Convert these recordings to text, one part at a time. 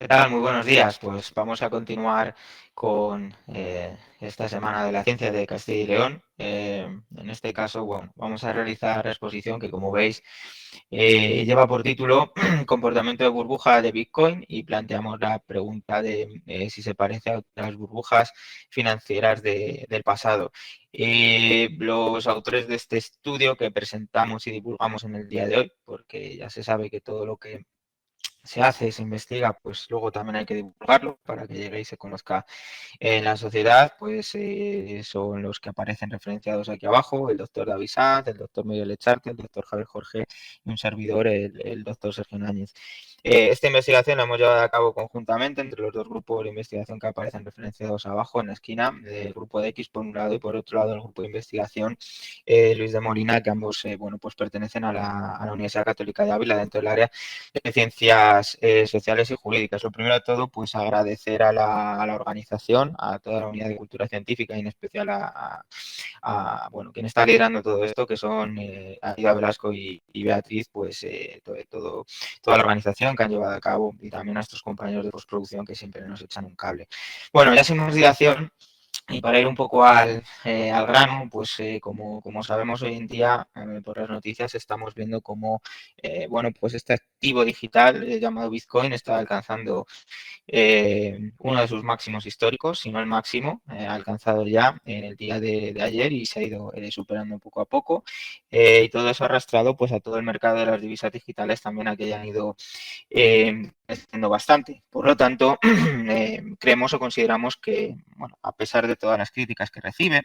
¿Qué tal? Muy buenos días. Pues vamos a continuar con esta semana de la ciencia de Castilla y León. En este caso, bueno, vamos a realizar la exposición que, como veis, lleva por título Comportamiento de burbuja de Bitcoin y planteamos la pregunta de si se parece a otras burbujas financieras del pasado. Los autores de este estudio que presentamos y divulgamos en el día de hoy, porque ya se sabe que todo lo que se hace, se investiga, pues luego también hay que divulgarlo para que llegue y se conozca en la sociedad, pues son los que aparecen referenciados aquí abajo, el doctor David Sanz, el doctor Miguel Echarte, el doctor Javier Jorge y un servidor, el doctor Sergio Náñez. Esta investigación la hemos llevado a cabo conjuntamente entre los dos grupos de investigación que aparecen referenciados abajo en la esquina, el grupo de X por un lado y por otro lado el grupo de investigación Luis de Molina, que ambos bueno, pues pertenecen a la Universidad Católica de Ávila dentro del área de ciencias sociales y jurídicas. Lo primero de todo, pues agradecer a la organización, a toda la unidad de cultura científica y en especial bueno, quien está liderando todo esto, que son Aida Velasco y Beatriz, pues toda la organización que han llevado a cabo y también a estos compañeros de postproducción que siempre nos echan un cable. Bueno, ya sin más dilación, y para ir un poco al grano, pues como sabemos hoy en día por las noticias estamos viendo cómo bueno, pues este activo digital llamado Bitcoin está alcanzando uno de sus máximos históricos, si no el máximo, alcanzado ya en el día de ayer y se ha ido superando poco a poco. Y todo eso ha arrastrado pues a todo el mercado de las divisas digitales también a que hayan ido creciendo bastante. Por lo tanto, creemos o consideramos que, bueno, a pesar de todas las críticas que recibe,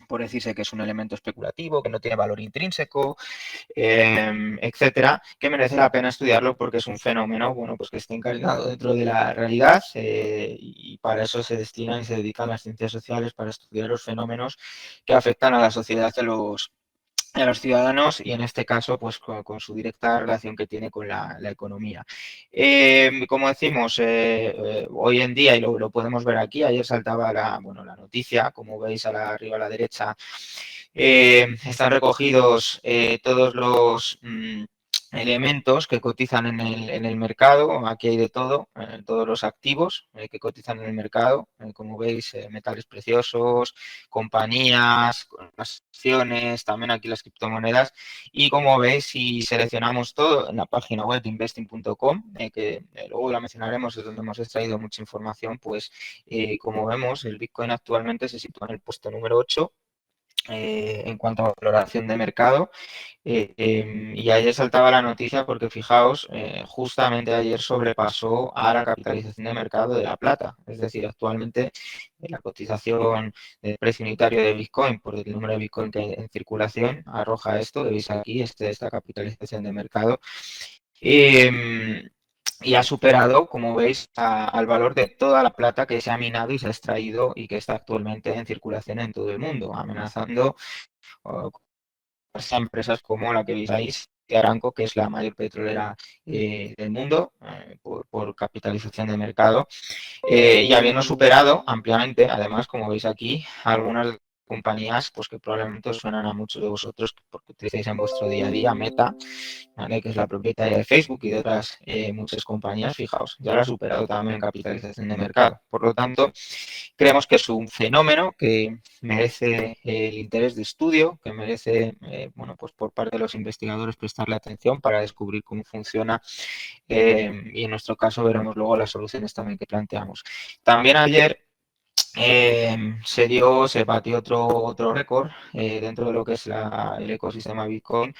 por decirse que es un elemento especulativo, que no tiene valor intrínseco, etcétera, que merece la pena estudiarlo porque es un fenómeno, bueno, pues que está encarnado dentro de la realidad y para eso se destinan y se dedican las ciencias sociales para estudiar los fenómenos que afectan a la sociedad de los ciudadanos y en este caso pues con su directa relación que tiene con la economía. Como decimos, hoy en día, y lo podemos ver aquí, ayer saltaba bueno, la noticia, como veis arriba a la derecha, están recogidos todos los elementos que cotizan en el mercado. Aquí hay de todo, todos los activos que cotizan en el mercado, como veis, metales preciosos, compañías, acciones, también aquí las criptomonedas. Y como veis, si seleccionamos todo en la página web de investing.com, que luego la mencionaremos, es donde hemos extraído mucha información, pues como vemos, el Bitcoin actualmente se sitúa en el puesto número 8 en cuanto a valoración de mercado. Y ayer saltaba la noticia porque fijaos, justamente ayer sobrepasó a la capitalización de mercado de la plata. Es decir, actualmente la cotización del precio unitario de Bitcoin por el número de Bitcoin que hay en circulación arroja esto, veis aquí, esta capitalización de mercado. Y ha superado, como veis, al valor de toda la plata que se ha minado y se ha extraído y que está actualmente en circulación en todo el mundo, amenazando a empresas como la que veis de Aramco, que es la mayor petrolera del mundo por capitalización de mercado, y habiendo superado ampliamente, además, como veis aquí, algunas compañías pues que probablemente os suenan a muchos de vosotros porque utilizáis en vuestro día a día, Meta, ¿vale? Que es la propietaria de Facebook y de otras muchas compañías. Fijaos, ya lo ha superado también en capitalización de mercado. Por lo tanto, creemos que es un fenómeno que merece el interés de estudio, que merece, bueno, pues por parte de los investigadores prestarle atención para descubrir cómo funciona y en nuestro caso veremos luego las soluciones también que planteamos. También ayer se batió otro récord dentro de lo que es el ecosistema Bitcoin,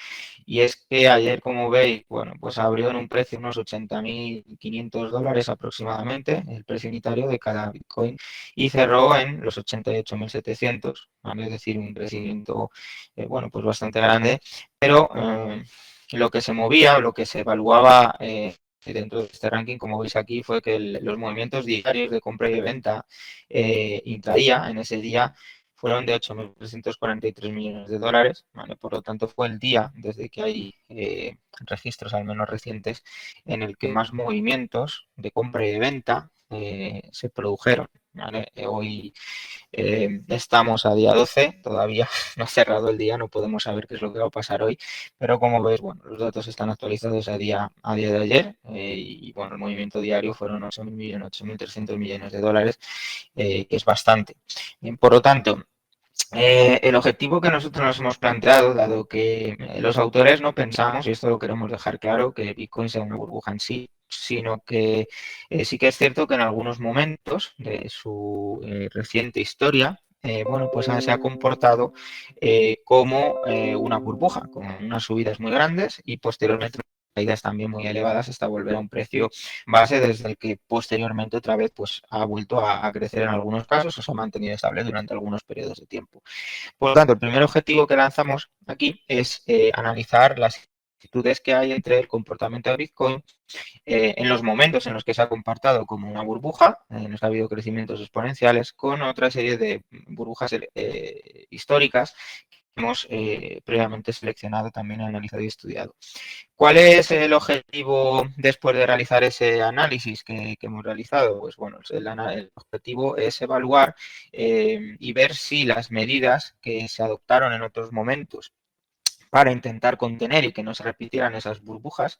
y es que ayer, como veis, bueno, pues abrió en un precio de unos 80.500 dólares aproximadamente, el precio unitario de cada Bitcoin, y cerró en los 88.700, ¿vale? Es decir, un crecimiento, bueno, pues bastante grande, pero lo que se movía, lo que se evaluaba dentro de este ranking, como veis aquí, fue que los movimientos diarios de compra y de venta intradía en ese día fueron de 8.343 millones de dólares, ¿vale? Por lo tanto, fue el día, desde que hay registros al menos recientes, en el que más movimientos de compra y de venta se produjeron, ¿vale? Hoy estamos a día 12, todavía no ha cerrado el día, no podemos saber qué es lo que va a pasar hoy, pero como veis, bueno, los datos están actualizados a día de ayer y bueno, el movimiento diario fueron 8.000 millones, 8.300 millones de dólares, que es bastante. Bien, por lo tanto, el objetivo que nosotros nos hemos planteado, dado que los autores no pensamos, y esto lo queremos dejar claro, que Bitcoin sea una burbuja en sí, sino que sí que es cierto que en algunos momentos de su reciente historia, bueno, pues se ha comportado como una burbuja, con unas subidas muy grandes y posteriormente caídas también muy elevadas hasta volver a un precio base desde el que posteriormente otra vez pues ha vuelto a crecer en algunos casos o se ha mantenido estable durante algunos periodos de tiempo. Por lo tanto, el primer objetivo que lanzamos aquí es analizar las similitudes que hay entre el comportamiento de Bitcoin en los momentos en los que se ha comportado como una burbuja, en los que ha habido crecimientos exponenciales, con otra serie de burbujas históricas que hemos previamente seleccionado, también analizado y estudiado. ¿Cuál es el objetivo después de realizar ese análisis que hemos realizado? Pues bueno, el objetivo es evaluar y ver si las medidas que se adoptaron en otros momentos para intentar contener y que no se repitieran esas burbujas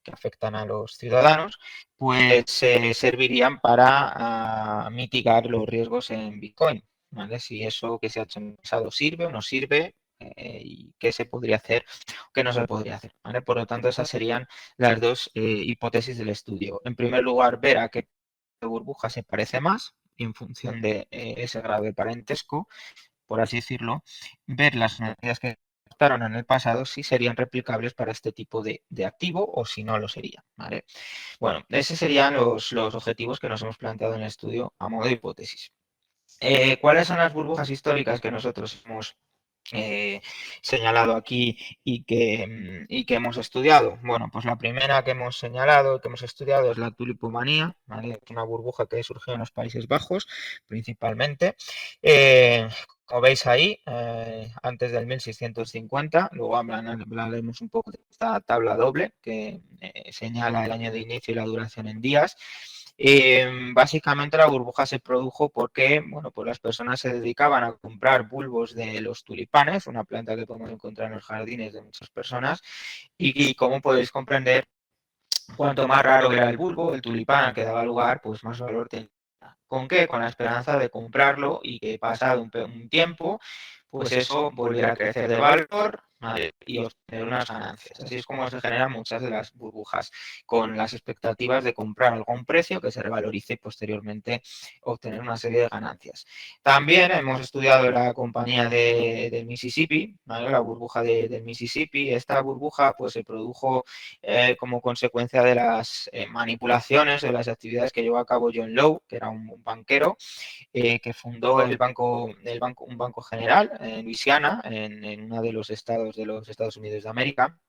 que afectan a los ciudadanos, pues servirían para mitigar los riesgos en Bitcoin. ¿Vale? Si eso que se ha hecho en el pasado sirve o no sirve, y qué se podría hacer o qué no se podría hacer. ¿Vale? Por lo tanto, esas serían las dos hipótesis del estudio. En primer lugar, ver a qué burbuja se parece más y en función de ese grado de parentesco, por así decirlo, ver las medidas que adoptaron en el pasado si serían replicables para este tipo de activo o si no lo serían. ¿Vale? Bueno, esos serían los objetivos que nos hemos planteado en el estudio a modo de hipótesis. ¿Cuáles son las burbujas históricas que nosotros hemos señalado aquí y que hemos estudiado? Bueno, pues la primera que hemos señalado, que hemos estudiado es la tulipomanía, ¿vale? Es una burbuja que surgió en los Países Bajos principalmente. Como veis ahí, antes del 1650, luego hablaremos un poco de esta tabla doble que señala el año de inicio y la duración en días. Básicamente la burbuja se produjo porque, bueno, pues las personas se dedicaban a comprar bulbos de los tulipanes, una planta que podemos encontrar en los jardines de muchas personas, y como podéis comprender, cuanto más raro era el bulbo, el tulipán al que daba lugar, pues más valor tenía. ¿Con qué? Con la esperanza de comprarlo y que pasado un tiempo, pues eso volviera a crecer de valor, ¿vale? Y obtener unas ganancias. Así es como se generan muchas de las burbujas, con las expectativas de comprar algo a un precio que se revalorice y posteriormente obtener una serie de ganancias. También hemos estudiado la compañía de Mississippi, ¿vale? La burbuja del Mississippi. Esta burbuja pues se produjo como consecuencia de las manipulaciones, de las actividades que llevó a cabo John Lowe, que era un banquero, que fundó un banco general en Luisiana, en uno de los estados de los Estados Unidos de América,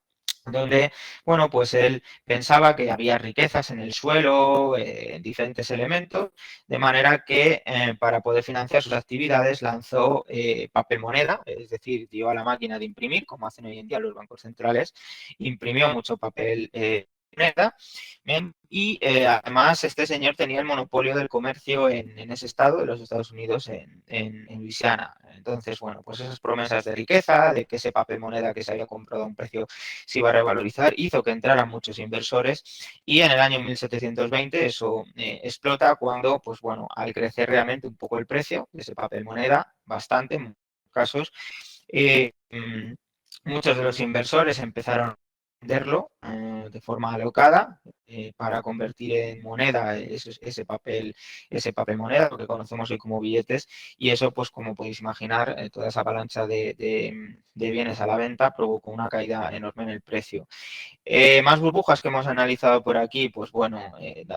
donde, bueno, pues él pensaba que había riquezas en el suelo, diferentes elementos, de manera que para poder financiar sus actividades lanzó papel moneda, es decir, dio a la máquina de imprimir, como hacen hoy en día los bancos centrales, imprimió mucho papel moneda. Bien, y además este señor tenía el monopolio del comercio en ese estado de los Estados Unidos, en Luisiana. Entonces, bueno, pues esas promesas de riqueza, de que ese papel moneda que se había comprado a un precio se iba a revalorizar, hizo que entraran muchos inversores y en el año 1720 eso explota cuando, pues bueno, al crecer realmente un poco el precio de ese papel moneda, bastante en muchos casos, eh, muchos de los inversores empezaron a venderlo de forma alocada para convertir en moneda ese papel moneda, lo que conocemos hoy como billetes, y eso, pues como podéis imaginar, toda esa avalancha de bienes a la venta provocó una caída enorme en el precio. Más burbujas que hemos analizado por aquí, pues bueno,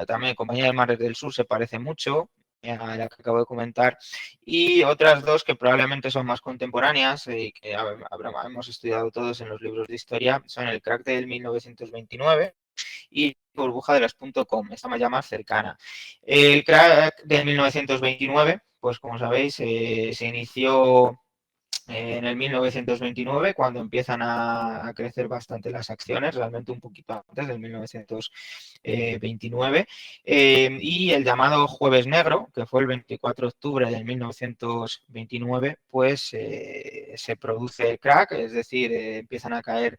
también Compañía de Mares del Sur se parece mucho a la que acabo de comentar, y otras dos que probablemente son más contemporáneas y que hemos estudiado todos en los libros de historia, son el crack del 1929 y burbuja de las .com, esta ya más cercana. El crack de 1929, pues como sabéis, se inició en el 1929, cuando empiezan a crecer bastante las acciones, realmente un poquito antes del 1929, y el llamado Jueves Negro, que fue el 24 de octubre del 1929, pues se produce el crack, es decir, empiezan a caer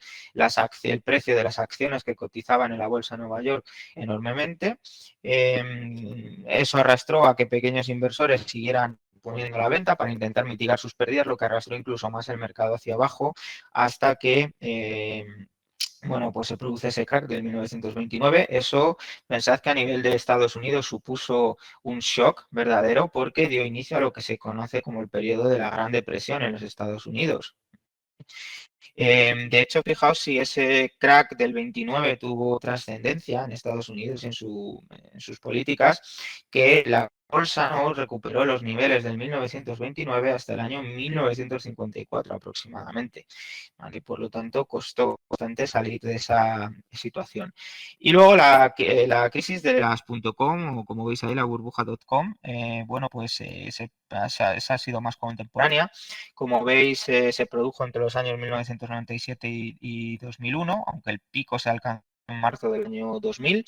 el precio de las acciones que cotizaban en la bolsa de Nueva York enormemente. Eso arrastró a que pequeños inversores siguieran poniendo a la venta para intentar mitigar sus pérdidas, lo que arrastró incluso más el mercado hacia abajo hasta que bueno, pues se produce ese crack del 1929. Eso, pensad que a nivel de Estados Unidos supuso un shock verdadero porque dio inicio a lo que se conoce como el periodo de la Gran Depresión en los Estados Unidos. De hecho, fijaos si ese crack del 29 tuvo trascendencia en Estados Unidos y en sus políticas, que la bolsa no recuperó los niveles del 1929 hasta el año 1954 aproximadamente. ¿Vale? Por lo tanto, costó bastante salir de esa situación. Y luego la crisis de las .com, o como veis ahí, la burbuja.com, bueno, pues esa ha sido más contemporánea. Como veis, se produjo entre los años 1997 y 2001, aunque el pico se alcanzó en marzo del año 2000.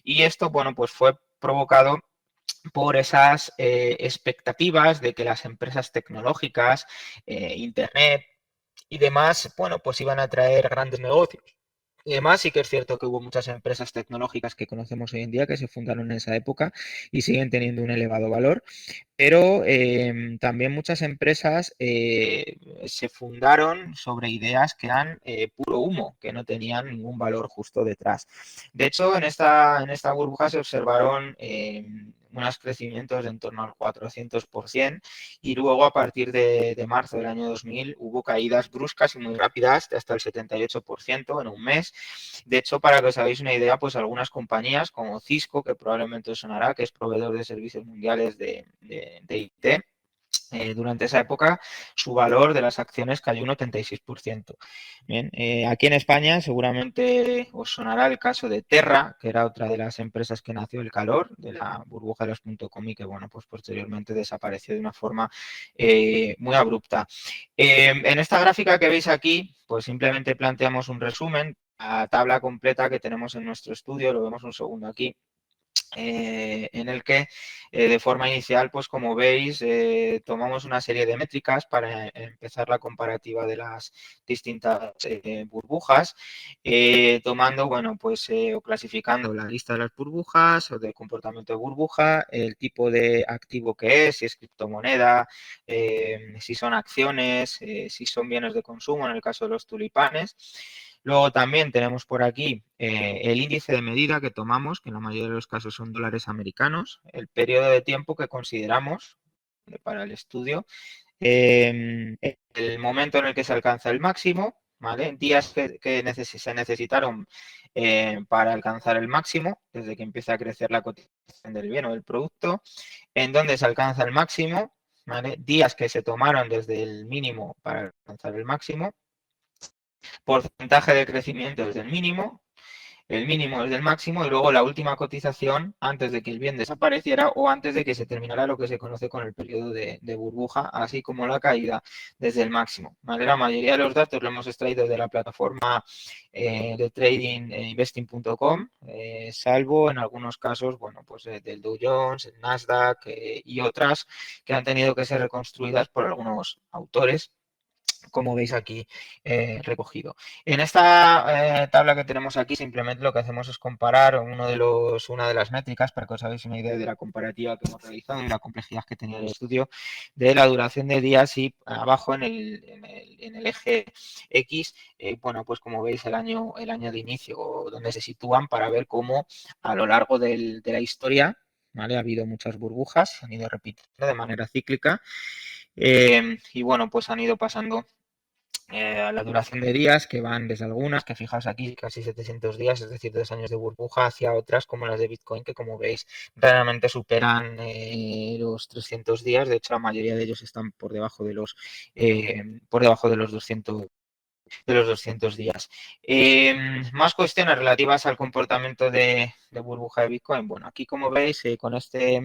Y esto, bueno, pues fue provocado por esas expectativas de que las empresas tecnológicas, Internet y demás, bueno, pues iban a traer grandes negocios. Y además sí que es cierto que hubo muchas empresas tecnológicas que conocemos hoy en día que se fundaron en esa época y siguen teniendo un elevado valor, pero también muchas empresas se fundaron sobre ideas que eran puro humo, que no tenían ningún valor justo detrás. De hecho, en esta burbuja se observaron unos crecimientos de en torno al 400% y luego a partir de marzo del año 2000 hubo caídas bruscas y muy rápidas de hasta el 78% en un mes. De hecho, para que os hagáis una idea, pues algunas compañías como Cisco, que probablemente os sonará, que es proveedor de servicios mundiales de IT, durante esa época su valor de las acciones cayó un 86%. Bien, aquí en España seguramente os sonará el caso de Terra, que era otra de las empresas que nació el calor de la burbuja de los .com y que bueno, pues posteriormente desapareció de una forma muy abrupta. En esta gráfica que veis aquí, pues simplemente planteamos un resumen, la tabla completa que tenemos en nuestro estudio, lo vemos un segundo aquí, en el que de forma inicial, pues como veis, tomamos una serie de métricas para empezar la comparativa de las distintas burbujas, tomando, bueno, pues o clasificando la lista de las burbujas o del comportamiento de burbuja, el tipo de activo que es, si es criptomoneda, si son acciones, si son bienes de consumo, en el caso de los tulipanes. Luego también tenemos por aquí el índice de medida que tomamos, que en la mayoría de los casos son dólares americanos, el periodo de tiempo que consideramos para el estudio, el momento en el que se alcanza el máximo, ¿vale? Días que se necesitaron para alcanzar el máximo, desde que empieza a crecer la cotización del bien o del producto, en donde se alcanza el máximo, ¿vale? Días que se tomaron desde el mínimo para alcanzar el máximo, porcentaje de crecimiento desde el mínimo desde el máximo y luego la última cotización antes de que el bien desapareciera o antes de que se terminara lo que se conoce con el periodo de burbuja, así como la caída desde el máximo. ¿Vale? La mayoría de los datos lo hemos extraído de la plataforma de trading investing.com, salvo en algunos casos, bueno, pues del Dow Jones, el Nasdaq y otras que han tenido que ser reconstruidas por algunos autores como veis aquí recogido. En esta tabla que tenemos aquí simplemente lo que hacemos es comparar una de las métricas para que os hagáis una idea de la comparativa que hemos realizado y la complejidad que tenía el estudio de la duración de días y abajo en el eje X, bueno, pues como veis el año de inicio donde se sitúan para ver cómo a lo largo de la historia, ¿vale? Ha habido muchas burbujas, se han ido repitiendo de manera cíclica y bueno, pues han ido pasando a la duración de días, que van desde algunas, que fijaos aquí, casi 700 días, es decir, 2 años de burbuja, hacia otras como las de Bitcoin, que como veis, realmente superan los 300 días. De hecho, la mayoría de ellos están por debajo de los 200 de los 200 días. Más cuestiones relativas al comportamiento de burbuja de Bitcoin. Bueno, aquí como veis, con este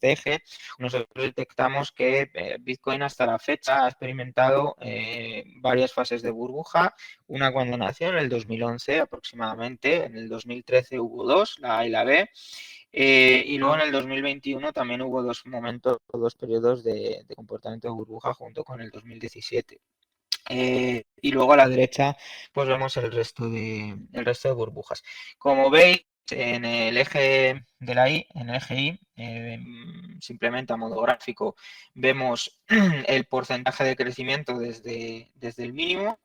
eje, nosotros detectamos que Bitcoin hasta la fecha ha experimentado varias fases de burbuja. Una cuando nació en el 2011 aproximadamente, en el 2013 hubo dos, la A y la B. Y luego en el 2021 también hubo dos momentos, dos periodos de comportamiento de burbuja junto con el 2017. Y luego a la derecha pues vemos el resto de burbujas. Como veis, en el eje de la Y, en el eje Y, simplemente a modo gráfico, vemos el porcentaje de crecimiento desde el mínimo.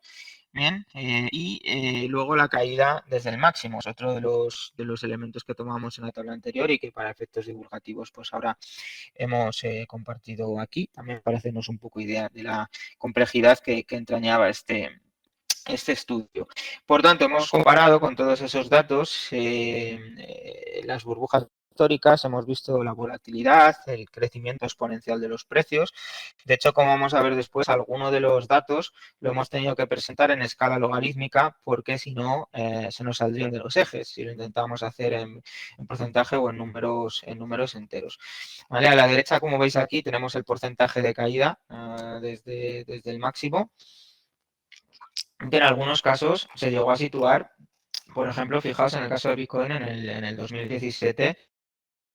Bien, y luego la caída desde el máximo, es otro de los elementos que tomamos en la tabla anterior y que para efectos divulgativos pues ahora hemos compartido aquí, también para hacernos un poco idea de la complejidad que entrañaba este estudio. Por tanto, hemos comparado con todos esos datos las burbujas históricas, hemos visto la volatilidad, el crecimiento exponencial de los precios. De hecho, como vamos a ver después, algunos de los datos lo hemos tenido que presentar en escala logarítmica porque si no se nos saldrían de los ejes si lo intentamos hacer en porcentaje o en números enteros. ¿Vale? A la derecha, como veis aquí, tenemos el porcentaje de caída desde el máximo, que en algunos casos se llegó a situar, por ejemplo, fijaos en el caso de Bitcoin en el 2017,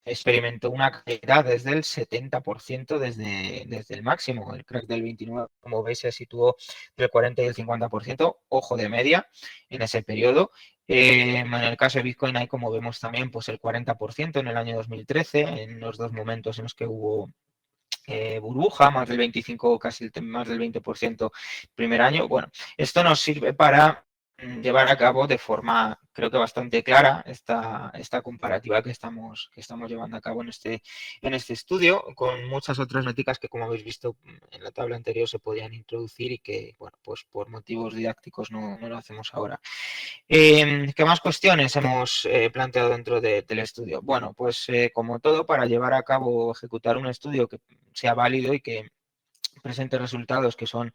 experimentó una caída desde el 70% desde el máximo. El crack del 29, como veis, se situó entre el 40 y el 50%, ojo de media, en ese periodo. En el caso de Bitcoin hay, como vemos también, pues el 40% en el año 2013, en los dos momentos en los que hubo burbuja, más del 25, casi más del 20% primer año. Bueno, esto nos sirve para llevar a cabo de forma, creo que bastante clara, esta comparativa que estamos llevando a cabo en este estudio, con muchas otras métricas que, como habéis visto en la tabla anterior, se podían introducir y que, bueno, pues por motivos didácticos no lo hacemos ahora. ¿Qué más cuestiones hemos planteado dentro del estudio? Bueno, pues como todo, para llevar a cabo, ejecutar un estudio que sea válido y que presente resultados que son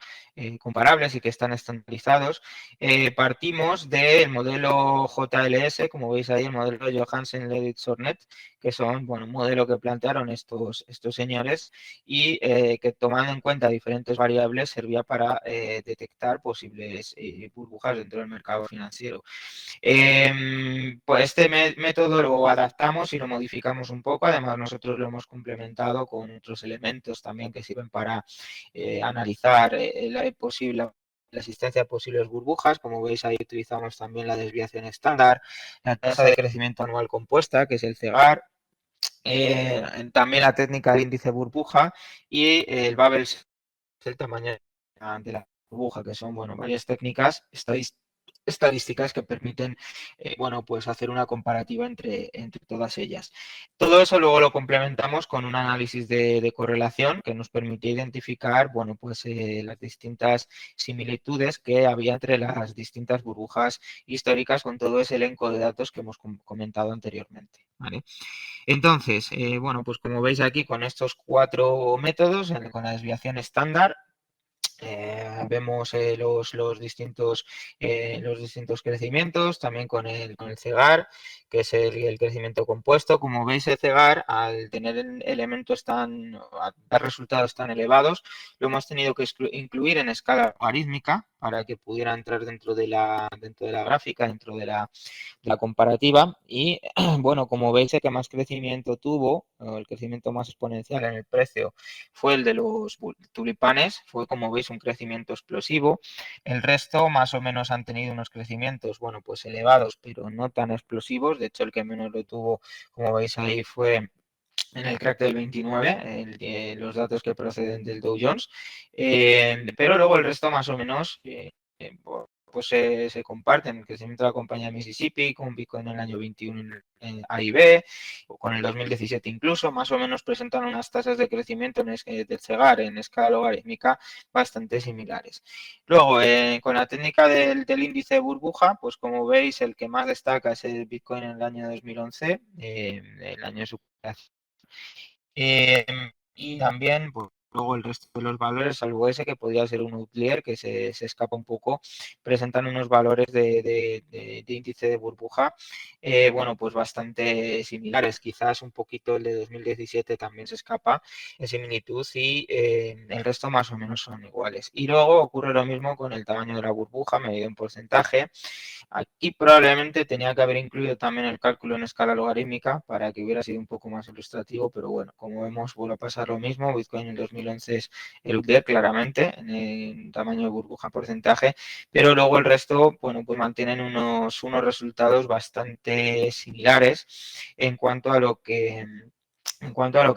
comparables y que están estandarizados, partimos del modelo JLS, como veis ahí, el modelo Johansen, Ledit, Sornet, que son, bueno, un modelo que plantearon estos señores y que tomando en cuenta diferentes variables servía para detectar posibles burbujas dentro del mercado financiero. Pues este método lo adaptamos y lo modificamos un poco. Además, nosotros lo hemos complementado con otros elementos también que sirven para analizar la existencia de posibles burbujas. Como veis, ahí utilizamos también la desviación estándar, la tasa de crecimiento anual compuesta, que es el CEGAR, también la técnica del índice burbuja y el Babel, el tamaño de la burbuja, que son, bueno, varias técnicas estadísticas que permiten, bueno, pues hacer una comparativa entre todas ellas. Todo eso luego lo complementamos con un análisis de correlación que nos permite identificar, bueno, pues las distintas similitudes que había entre las distintas burbujas históricas con todo ese elenco de datos que hemos comentado anteriormente. ¿Vale? Entonces, bueno, pues como veis aquí con estos cuatro métodos, con la desviación estándar, vemos los distintos crecimientos, también con el CEGAR, que es el crecimiento compuesto. Como veis, el CEGAR, al tener elementos a dar resultados tan elevados, lo hemos tenido que incluir en escala logarítmica para que pudiera entrar dentro de la gráfica, dentro de la comparativa. Y bueno, como veis, el que más crecimiento tuvo, o el crecimiento más exponencial en el precio, fue el de los tulipanes. Fue, como veis, un crecimiento explosivo. El resto más o menos han tenido unos crecimientos, bueno, pues elevados, pero no tan explosivos. De hecho, el que menos lo tuvo, como veis ahí, fue en el crack del 29, los datos que proceden del Dow Jones, pero luego el resto más o menos pues se comparten. El crecimiento de la compañía Mississippi, con Bitcoin en el año 21 en A y B, o con el 2017 incluso, más o menos presentan unas tasas de crecimiento del CEGAR en escala logarítmica bastante similares. Luego, con la técnica del índice de burbuja, pues como veis, el que más destaca es el Bitcoin en el año 2011, el año de su creación. Y también, pues, luego el resto de los valores, salvo ese que podría ser un outlier que se escapa un poco, presentan unos valores de índice de burbuja, bueno, pues bastante similares. Quizás un poquito el de 2017 también se escapa en similitud y el resto más o menos son iguales. Y luego ocurre lo mismo con el tamaño de la burbuja medido en porcentaje. Aquí probablemente tenía que haber incluido también el cálculo en escala logarítmica para que hubiera sido un poco más ilustrativo, pero bueno, como vemos, vuelve a pasar lo mismo. Bitcoin en 2011 es el UTR claramente en el tamaño de burbuja porcentaje, pero luego el resto, bueno, pues mantienen unos resultados bastante similares en cuanto a lo que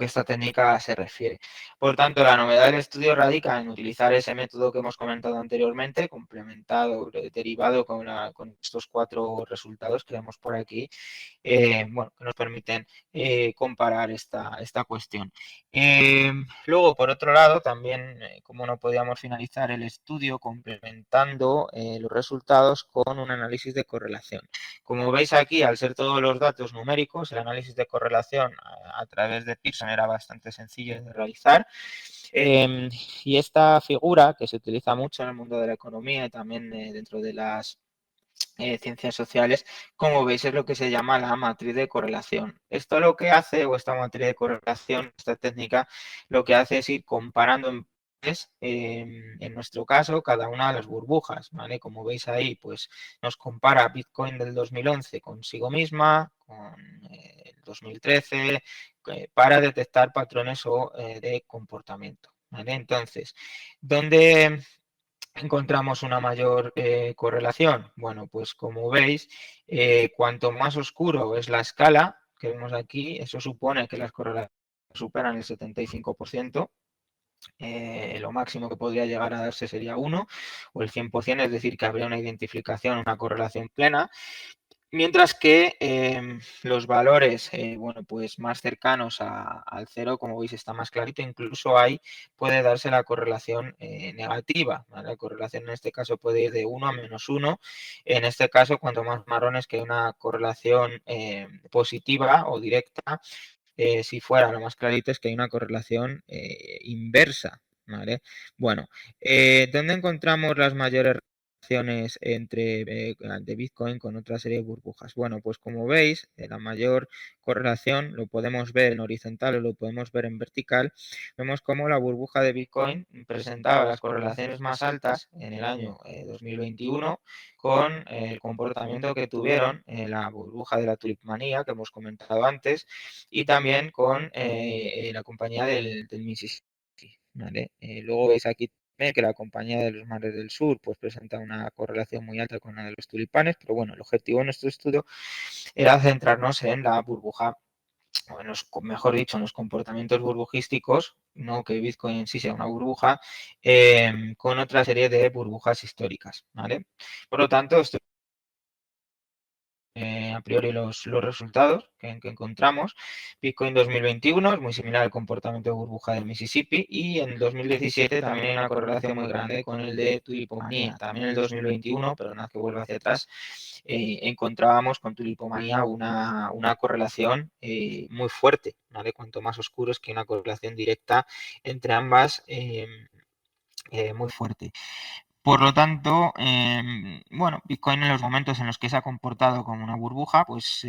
esta técnica se refiere. Por tanto, la novedad del estudio radica en utilizar ese método que hemos comentado anteriormente, complementado, derivado con estos 4 resultados que vemos por aquí, bueno, que nos permiten comparar esta cuestión. Luego, por otro lado, también, como no podíamos finalizar el estudio complementando los resultados con un análisis de correlación. Como veis aquí, al ser todos los datos numéricos, el análisis de correlación a través de Pearson era bastante sencillo de realizar. Y esta figura, que se utiliza mucho en el mundo de la economía y también dentro de las ciencias sociales, como veis, es lo que se llama la matriz de correlación. Esto lo que hace, o esta matriz de correlación, esta técnica, lo que hace es ir comparando en nuestro caso, cada una de las burbujas, ¿vale? Como veis ahí, pues nos compara Bitcoin del 2011 consigo misma, con el 2013, para detectar patrones de comportamiento, ¿vale? Entonces, ¿dónde encontramos una mayor correlación? Bueno, pues como veis, cuanto más oscuro es la escala que vemos aquí, eso supone que las correlaciones superan el 75%. Lo máximo que podría llegar a darse sería 1 o el 100%, es decir, que habría una identificación, una correlación plena. Mientras que los valores, bueno, pues más cercanos al cero, como veis, está más clarito. Incluso ahí puede darse la correlación negativa, ¿vale? La correlación en este caso puede ir de 1 a -1. En este caso, cuanto más marrones, que una correlación positiva o directa. Si fuera lo más clarito es que hay una correlación inversa, ¿vale? Bueno, ¿dónde encontramos las mayores relaciones entre de Bitcoin con otra serie de burbujas? Bueno, pues como veis, la mayor correlación lo podemos ver en horizontal o lo podemos ver en vertical. Vemos cómo la burbuja de Bitcoin presentaba las correlaciones más altas en el año 2021 con el comportamiento que tuvieron en la burbuja de la tulipmanía que hemos comentado antes y también con la compañía del Mississippi. ¿Vale? Luego veis aquí que la compañía de los mares del sur pues presenta una correlación muy alta con la de los tulipanes, pero bueno, el objetivo de nuestro estudio era centrarnos en la burbuja, o mejor dicho, en los comportamientos burbujísticos, no que Bitcoin en sí sea una burbuja, con otra serie de burbujas históricas, ¿vale? Por lo tanto, esto a priori los resultados que encontramos. Bitcoin 2021 es muy similar al comportamiento de burbuja del Mississippi y en 2017 también hay una correlación muy grande con el de tulipomanía. También en el 2021, pero nada que vuelva hacia atrás, encontrábamos con tulipomanía una correlación muy fuerte, ¿vale? Cuanto más oscuro es que una correlación directa entre ambas muy fuerte. Por lo tanto, bueno, Bitcoin en los momentos en los que se ha comportado como una burbuja, pues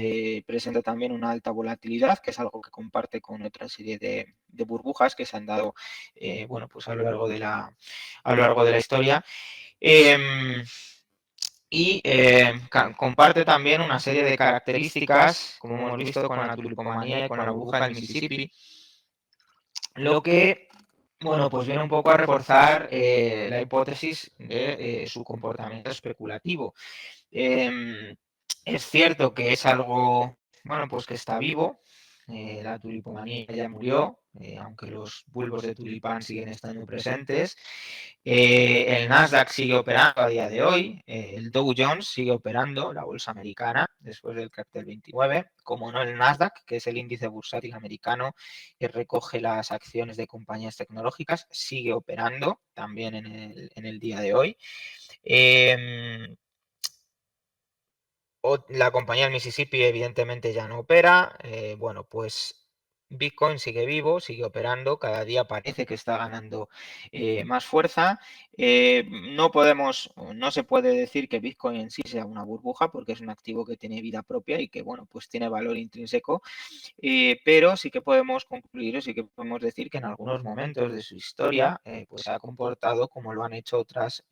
presenta también una alta volatilidad, que es algo que comparte con otra serie de burbujas que se han dado, bueno, pues a lo largo de la historia. Y comparte también una serie de características, como hemos visto con la tulipomanía y con la burbuja del Mississippi, lo que, bueno, pues viene un poco a reforzar la hipótesis de su comportamiento especulativo. Es cierto que es algo, bueno, pues que está vivo. La tulipomanía ya murió, aunque los bulbos de tulipán siguen estando presentes. El Nasdaq sigue operando a día de hoy. El Dow Jones sigue operando, la bolsa americana, después del crack del 29. Como no el Nasdaq, que es el índice bursátil americano que recoge las acciones de compañías tecnológicas, sigue operando también en el día de hoy. La compañía del Mississippi evidentemente ya no opera. Bueno, pues Bitcoin sigue vivo, sigue operando, cada día parece que está ganando más fuerza. No se puede decir que Bitcoin en sí sea una burbuja porque es un activo que tiene vida propia y que, bueno, pues tiene valor intrínseco, pero sí que podemos concluir o sí que podemos decir que en algunos momentos de su historia pues se ha comportado como lo han hecho otras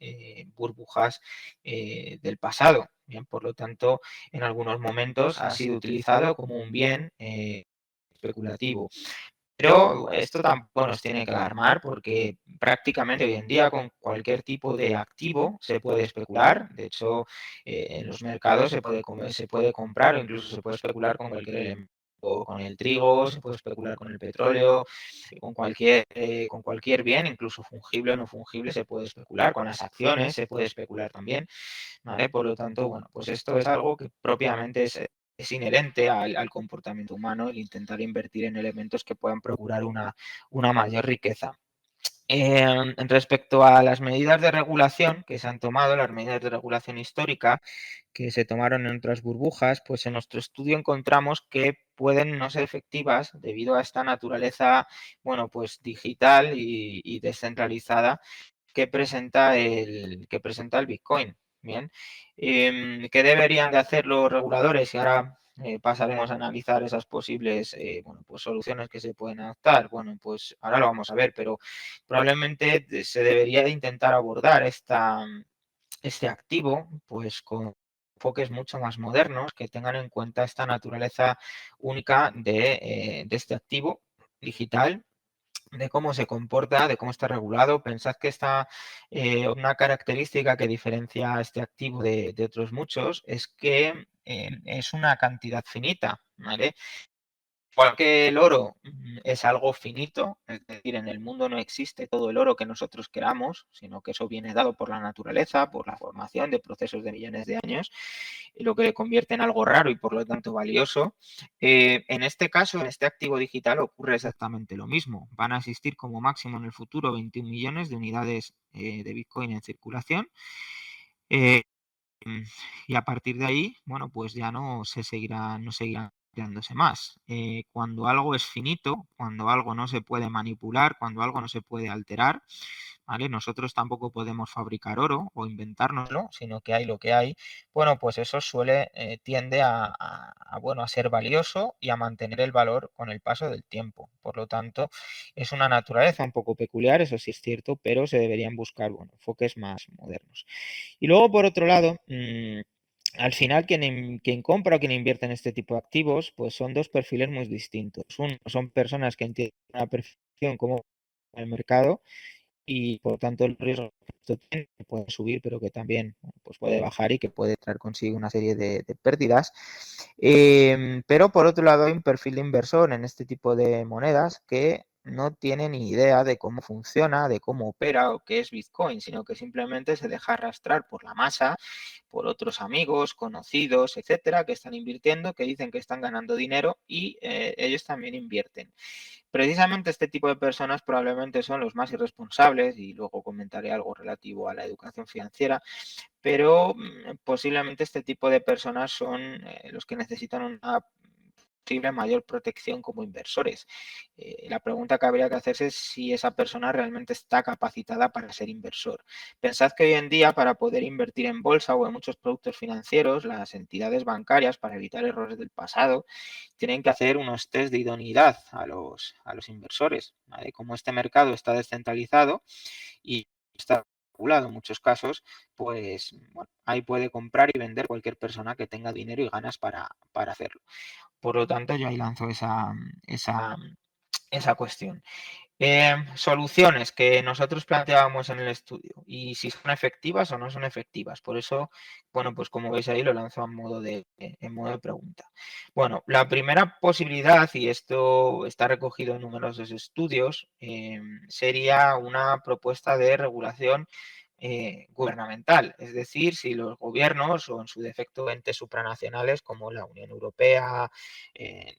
burbujas del pasado. Bien, por lo tanto, en algunos momentos ha sido utilizado como un bien especulativo. Pero esto tampoco nos tiene que alarmar porque prácticamente hoy en día con cualquier tipo de activo se puede especular. De hecho, en los mercados se puede comprar o incluso se puede especular con cualquier elemento. Con el trigo, se puede especular con el petróleo, con cualquier bien, incluso fungible o no fungible, se puede especular. Con las acciones se puede especular también. ¿Vale? Por lo tanto, bueno, pues esto es algo que propiamente es inherente al comportamiento humano, el intentar invertir en elementos que puedan procurar una mayor riqueza. Respecto a las medidas de regulación que se han tomado, las medidas de regulación histórica que se tomaron en otras burbujas, pues en nuestro estudio encontramos que pueden no ser efectivas debido a esta naturaleza, bueno, pues digital y descentralizada que presenta el Bitcoin. Bien, ¿qué deberían de hacer los reguladores? Y ahora pasaremos a analizar esas posibles bueno, pues soluciones que se pueden adoptar. Bueno, pues ahora lo vamos a ver, pero probablemente se debería de intentar abordar este activo pues con enfoques mucho más modernos que tengan en cuenta esta naturaleza única de este activo digital, de cómo se comporta, de cómo está regulado. Pensad que una característica que diferencia a este activo de otros muchos es que es una cantidad finita, ¿vale? Igual que el oro es algo finito, es decir, en el mundo no existe todo el oro que nosotros queramos, sino que eso viene dado por la naturaleza, por la formación de procesos de millones de años, y lo que le convierte en algo raro y por lo tanto valioso. En este caso, en este activo digital ocurre exactamente lo mismo. Van a existir como máximo en el futuro 21 millones de unidades de Bitcoin en circulación. Eh, y a partir de ahí, bueno, pues ya no seguirá creándose más. Cuando algo es finito, cuando algo no se puede manipular, cuando algo no se puede alterar, ¿vale? Nosotros tampoco podemos fabricar oro o inventárnoslo, sino que hay lo que hay. Bueno, pues eso tiende bueno, a ser valioso y a mantener el valor con el paso del tiempo. Por lo tanto, es una naturaleza un poco peculiar, eso sí es cierto, pero se deberían buscar, bueno, enfoques más modernos. Y luego, por otro lado, al final quien compra o quien invierte en este tipo de activos, pues son dos perfiles muy distintos. Uno son personas que entienden a la perfección cómo el mercado y por tanto el riesgo que esto tiene, que puede subir, pero que también bueno, pues puede bajar y que puede traer consigo una serie de pérdidas. Pero por otro lado hay un perfil de inversor en este tipo de monedas que no tiene ni idea de cómo funciona, de cómo opera o qué es Bitcoin, sino que simplemente se deja arrastrar por la masa, por otros amigos, conocidos, etcétera, que están invirtiendo, que dicen que están ganando dinero y ellos también invierten. Precisamente este tipo de personas probablemente son los más irresponsables y luego comentaré algo relativo a la educación financiera, pero posiblemente este tipo de personas son los que necesitan una posible mayor protección como inversores. La pregunta que habría que hacerse es si esa persona realmente está capacitada para ser inversor. Pensad que hoy en día para poder invertir en bolsa o en muchos productos financieros, las entidades bancarias, para evitar errores del pasado, tienen que hacer unos test de idoneidad a los inversores. ¿Vale? Como este mercado está descentralizado y está regulado en muchos casos, pues bueno, ahí puede comprar y vender cualquier persona que tenga dinero y ganas para hacerlo. Por lo tanto, yo ahí lanzo esa cuestión. Soluciones que nosotros planteábamos en el estudio y si son efectivas o no son efectivas. Por eso, bueno, pues como veis ahí lo lanzo en modo de pregunta. Bueno, la primera posibilidad, y esto está recogido en numerosos estudios, sería una propuesta de regulación gubernamental, es decir, si los gobiernos o en su defecto entes supranacionales como la Unión Europea, eh,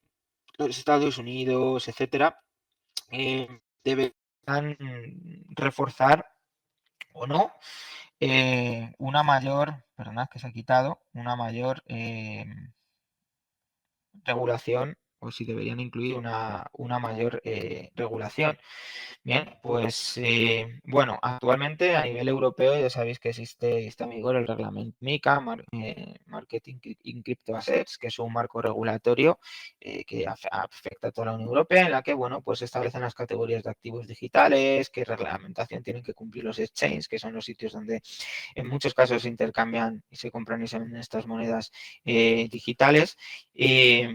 los Estados Unidos, etcétera, deberán reforzar o no una mayor, perdonad que se ha quitado, una mayor regulación o si deberían incluir una mayor regulación. Bien, pues bueno, actualmente a nivel europeo ya sabéis que está en vigor el reglamento MiCA, Marketing in Crypto Assets, que es un marco regulatorio que afecta a toda la Unión Europea, en la que, bueno, pues se establecen las categorías de activos digitales, qué reglamentación tienen que cumplir los exchanges, que son los sitios donde en muchos casos se intercambian y se compran y se venden estas monedas digitales.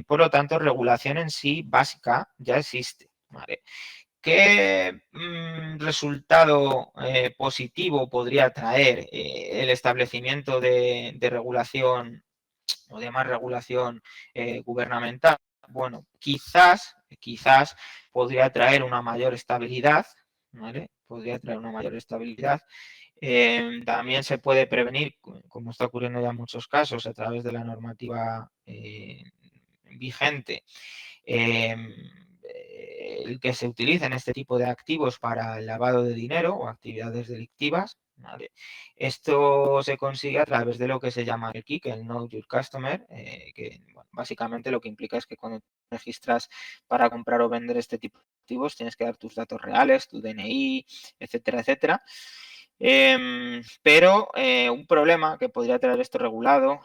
Por lo tanto, regulación en sí básica ya existe, ¿vale? ¿Qué resultado positivo podría traer el establecimiento de regulación o de más regulación gubernamental? Bueno, quizás podría traer una mayor estabilidad, ¿vale? Podría traer una mayor estabilidad. También se puede prevenir, como está ocurriendo ya en muchos casos, a través de la normativa vigente, el que se utilicen este tipo de activos para el lavado de dinero o actividades delictivas. ¿Vale? Esto se consigue a través de lo que se llama el KIC, el Know Your Customer, que bueno, básicamente lo que implica es que cuando te registras para comprar o vender este tipo de activos tienes que dar tus datos reales, tu DNI, etcétera, etcétera. Pero un problema que podría traer esto regulado,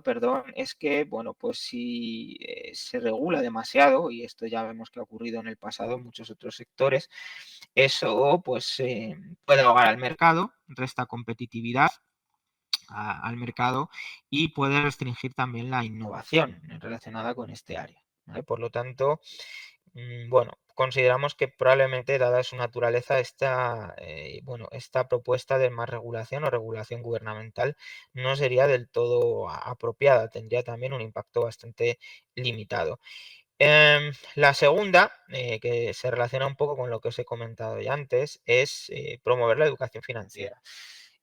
perdón, es que, bueno, pues si se regula demasiado, y esto ya vemos que ha ocurrido en el pasado en muchos otros sectores, eso pues puede ahogar al mercado, resta competitividad al mercado y puede restringir también la innovación relacionada con este área, ¿vale? Por lo tanto, bueno, consideramos que probablemente, dada su naturaleza, esta propuesta de más regulación o regulación gubernamental no sería del todo apropiada, tendría también un impacto bastante limitado. La segunda, que se relaciona un poco con lo que os he comentado ya antes, es promover la educación financiera.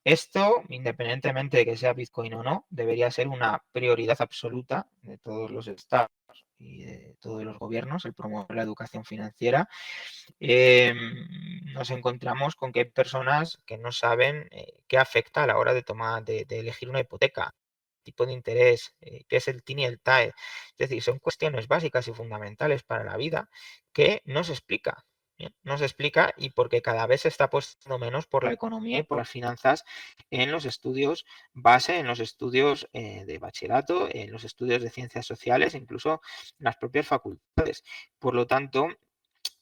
Esto, independientemente de que sea Bitcoin o no, debería ser una prioridad absoluta de todos los estados y de todos los gobiernos, el promover la educación financiera. Nos encontramos con que hay personas que no saben qué afecta a la hora de de elegir una hipoteca, tipo de interés, qué es el TIN y el TAE. Es decir, son cuestiones básicas y fundamentales para la vida que no se explica. ¿Bien? No se explica y porque cada vez se está apostando menos por la economía y por las finanzas en los estudios base, en los estudios de bachillerato, en los estudios de ciencias sociales, incluso en las propias facultades. Por lo tanto,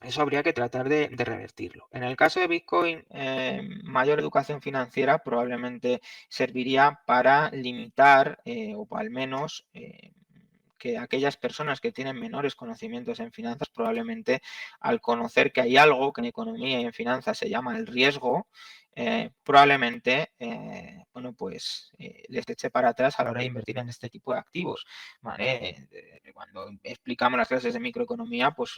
eso habría que tratar de revertirlo. En el caso de Bitcoin, mayor educación financiera probablemente serviría para limitar o al menos que aquellas personas que tienen menores conocimientos en finanzas, probablemente al conocer que hay algo que en economía y en finanzas se llama el riesgo, probablemente bueno, pues les eche para atrás a la hora de invertir en este tipo de activos. ¿Vale? Cuando explicamos las clases de microeconomía, pues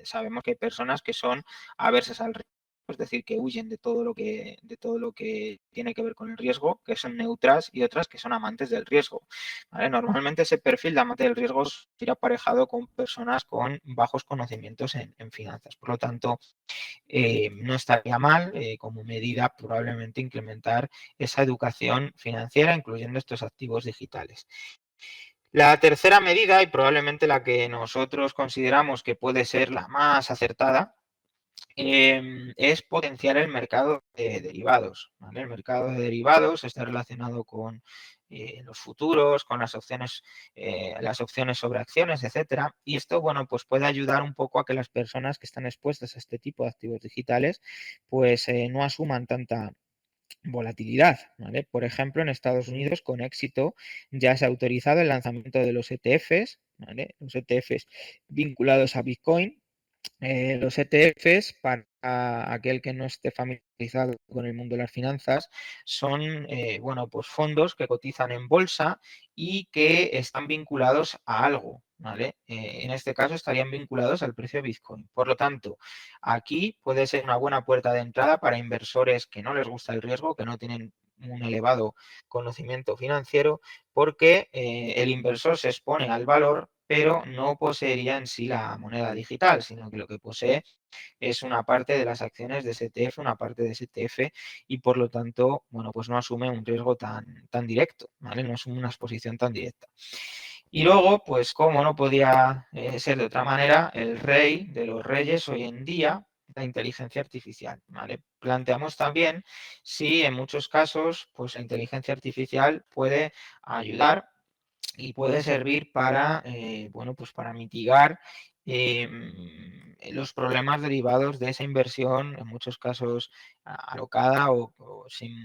sabemos que hay personas que son aversas al riesgo, es decir, que huyen de todo lo que tiene que ver con el riesgo, que son neutras, y otras que son amantes del riesgo. ¿Vale? Normalmente ese perfil de amante del riesgo irá aparejado con personas con bajos conocimientos en finanzas. Por lo tanto, no estaría mal como medida probablemente incrementar esa educación financiera, incluyendo estos activos digitales. La tercera medida, y probablemente la que nosotros consideramos que puede ser la más acertada, es potenciar el mercado de derivados. ¿Vale? El mercado de derivados está relacionado con los futuros, con las opciones sobre acciones, etcétera. Y esto, bueno, pues puede ayudar un poco a que las personas que están expuestas a este tipo de activos digitales, pues no asuman tanta volatilidad, ¿vale? Por ejemplo, en Estados Unidos con éxito ya se ha autorizado el lanzamiento de los ETFs, ¿vale? Los ETFs vinculados a Bitcoin. Los ETFs, para aquel que no esté familiarizado con el mundo de las finanzas, son bueno, pues fondos que cotizan en bolsa y que están vinculados a algo, ¿vale? En este caso estarían vinculados al precio de Bitcoin. Por lo tanto, aquí puede ser una buena puerta de entrada para inversores que no les gusta el riesgo, que no tienen un elevado conocimiento financiero, porque el inversor se expone al valor, pero no poseería en sí la moneda digital, sino que lo que posee es una parte de las acciones de ese ETF, una parte de ese ETF, y por lo tanto, bueno, pues no asume un riesgo tan directo, ¿vale? No asume una exposición tan directa. Y luego, pues como no podía ser de otra manera, el rey de los reyes hoy en día, la inteligencia artificial, ¿vale? Planteamos también si en muchos casos, pues la inteligencia artificial puede ayudar y puede servir para, bueno, pues para mitigar los problemas derivados de esa inversión, en muchos casos alocada o sin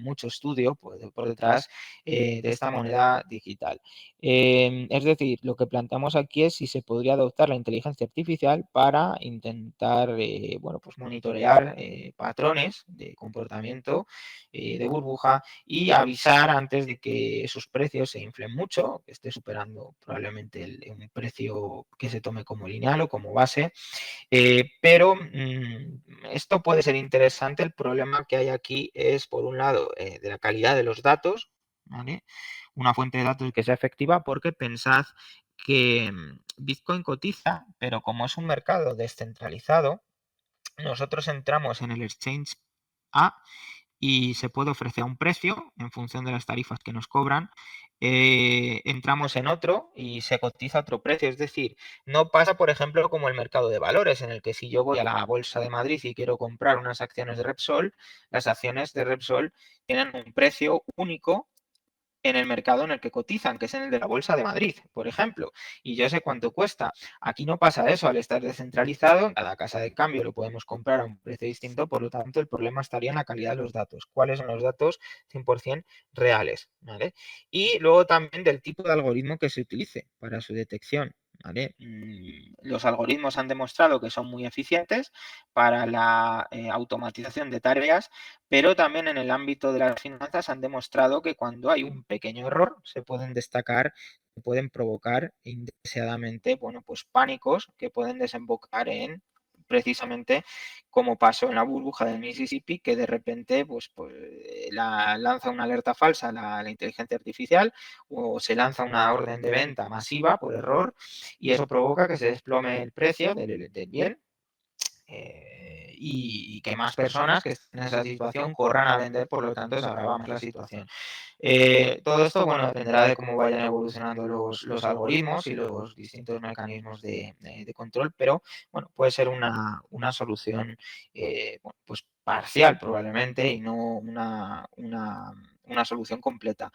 mucho estudio por detrás de esta moneda digital. Es decir, lo que planteamos aquí es si se podría adoptar la inteligencia artificial para intentar, bueno, pues monitorear patrones de comportamiento de burbuja y avisar antes de que sus precios se inflen mucho, que esté superando probablemente un precio que se tome como lineal o como base. Pero esto puede ser interesante. El problema que hay aquí es, por un lado, de la calidad de los datos, ¿vale? Una fuente de datos que sea efectiva, porque pensad que Bitcoin cotiza, pero como es un mercado descentralizado, nosotros entramos en el exchange A y se puede ofrecer a un precio en función de las tarifas que nos cobran. Entramos en otro y se cotiza a otro precio. Es decir, no pasa, por ejemplo, como el mercado de valores, en el que si yo voy a la Bolsa de Madrid y quiero comprar unas acciones de Repsol, las acciones de Repsol tienen un precio único en el mercado en el que cotizan, que es en el de la Bolsa de Madrid, por ejemplo, y yo sé cuánto cuesta. Aquí no pasa eso, al estar descentralizado, en cada casa de cambio lo podemos comprar a un precio distinto, por lo tanto el problema estaría en la calidad de los datos. ¿Cuáles son los datos 100% reales? ¿Vale? Y luego también del tipo de algoritmo que se utilice para su detección. ¿Vale? Los algoritmos han demostrado que son muy eficientes para la automatización de tareas, pero también en el ámbito de las finanzas han demostrado que cuando hay un pequeño error se pueden destacar, pueden provocar indeseadamente, bueno, pues pánicos que pueden desembocar en precisamente como pasó en la burbuja del Mississippi, que de repente pues lanza una alerta falsa la inteligencia artificial o se lanza una orden de venta masiva por error y eso provoca que se desplome el precio del bien y que más personas que estén en esa situación corran a vender, por lo tanto se agrava más la situación. Todo esto, bueno, dependerá de cómo vayan evolucionando los algoritmos y los distintos mecanismos de control, pero bueno, puede ser una solución bueno, pues parcial probablemente y no una solución completa.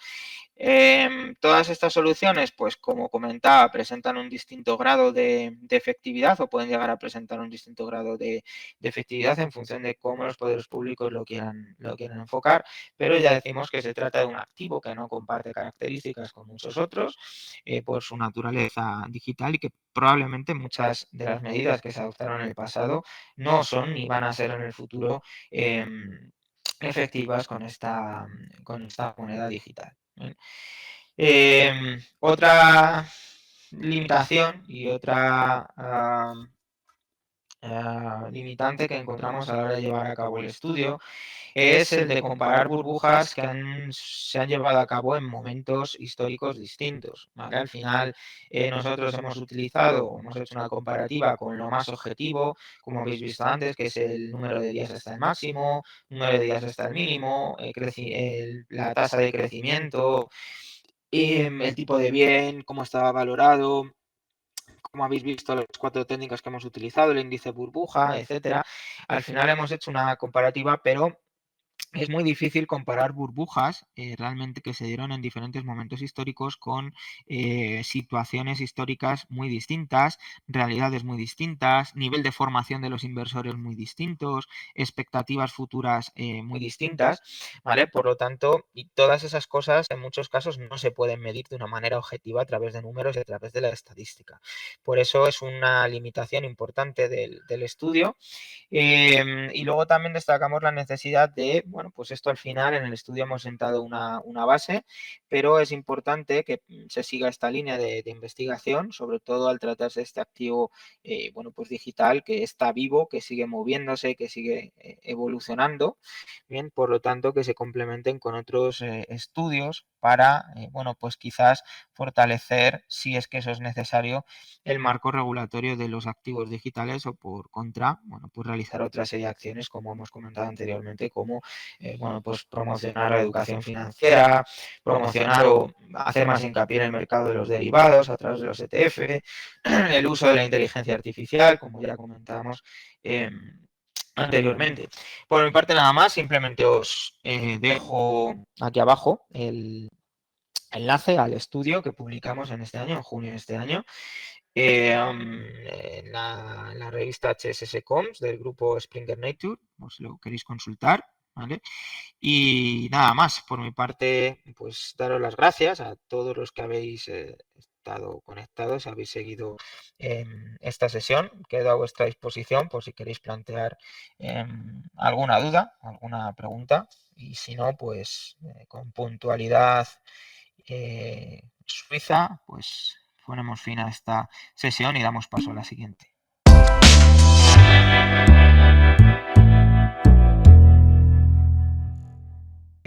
Todas estas soluciones, pues como comentaba, presentan un distinto grado de efectividad o pueden llegar a presentar un distinto grado de efectividad en función de cómo los poderes públicos lo quieran enfocar, pero ya decimos que se trata de un activo que no comparte características con muchos otros por su naturaleza digital y que probablemente muchas de las medidas que se adoptaron en el pasado no son ni van a ser en el futuro efectivas con esta moneda digital. Otra limitación y otra limitante que encontramos a la hora de llevar a cabo el estudio es el de comparar burbujas que se han llevado a cabo en momentos históricos distintos. ¿Vale? Al final, nosotros hemos utilizado, hemos hecho una comparativa con lo más objetivo, como habéis visto antes, que es el número de días hasta el máximo, número de días hasta el mínimo, la tasa de crecimiento, el tipo de bien, cómo estaba valorado, como habéis visto, las 4 técnicas que hemos utilizado, el índice burbuja, etcétera. Al final hemos hecho una comparativa, pero es muy difícil comparar burbujas realmente que se dieron en diferentes momentos históricos con situaciones históricas muy distintas, realidades muy distintas, nivel de formación de los inversores muy distintos, expectativas futuras muy distintas, ¿vale? Por lo tanto, y todas esas cosas en muchos casos no se pueden medir de una manera objetiva a través de números y a través de la estadística. Por eso es una limitación importante del estudio. Y luego también destacamos la necesidad de, bueno, pues esto al final en el estudio hemos sentado una base, pero es importante que se siga esta línea de investigación, sobre todo al tratarse de este activo, bueno, pues digital que está vivo, que sigue moviéndose, que sigue evolucionando, bien, por lo tanto que se complementen con otros estudios para, bueno, pues quizás fortalecer, si es que eso es necesario, el marco regulatorio de los activos digitales o por contra, bueno, pues realizar otra serie de acciones como hemos comentado anteriormente, como bueno, pues promocionar la educación financiera, promocionar o hacer más hincapié en el mercado de los derivados a través de los ETF, el uso de la inteligencia artificial, como ya comentábamos anteriormente. Por mi parte nada más, simplemente os dejo aquí abajo el enlace al estudio que publicamos en este año, en junio de este año, en la revista HSS Coms del grupo Springer Nature, os lo queréis consultar, ¿vale? Y nada más, por mi parte, pues daros las gracias a todos los que habéis estado conectados, habéis seguido esta sesión. Quedo a vuestra disposición por si queréis plantear alguna duda, alguna pregunta. Y si no, pues con puntualidad suiza, pues ponemos fin a esta sesión y damos paso a la siguiente.